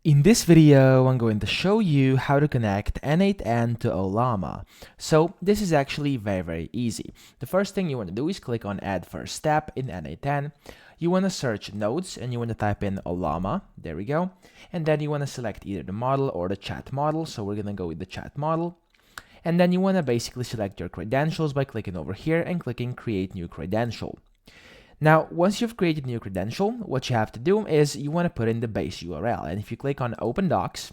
In this video, I'm going to show you how to connect N8N to Ollama. So this is actually very easy. The first thing you want to do is click on Add First Step in N8N. You want to search nodes and you want to type in Ollama. There we go. And then you want to select either the model or the chat model. So we're going to go with the chat model. And then you want to basically select your credentials by clicking over here and clicking Create New Credential. Now, once you've created a new credential, what you have to do is you want to put in the base URL. And if you click on Open Docs,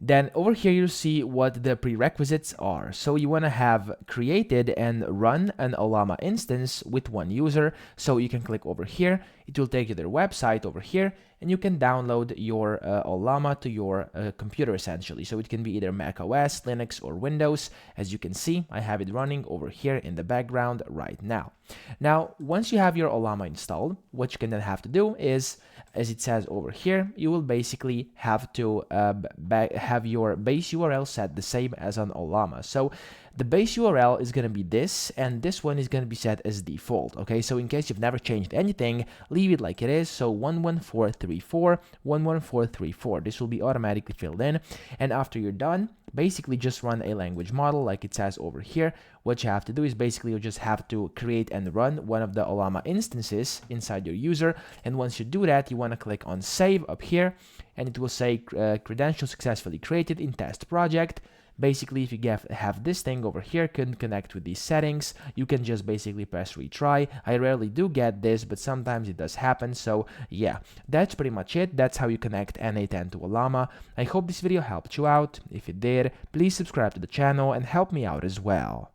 then over here you'll see what the prerequisites are. So you want to have created and run an Ollama instance with one user. So you can click over here. It will take you to their website over here, and you can download your Ollama to your computer essentially. So it can be either Mac OS, Linux, or Windows. As you can see, I have it running over here in the background right now. Now, once you have your Ollama installed, what you can then have to do is, as it says over here, you will basically have to have your base URL set the same as on Ollama. So the base URL is going to be this, and this one is going to be set as default. Okay, so in case you've never changed anything, leave it like it is. So 11434, 11434. This will be automatically filled in, and after you're done, basically just run a language model like it says over here. What you have to do is basically you just have to create and run one of the Ollama instances inside your user, and once you do that, you want to click on Save up here, and it will say credential successfully created in test project. Basically, if you have this thing over here, couldn't connect with these settings, you can just basically press retry. I rarely do get this, but sometimes it does happen. So yeah, that's pretty much it. That's how you connect N8N to Ollama. I hope this video helped you out. If it did, please subscribe to the channel and help me out as well.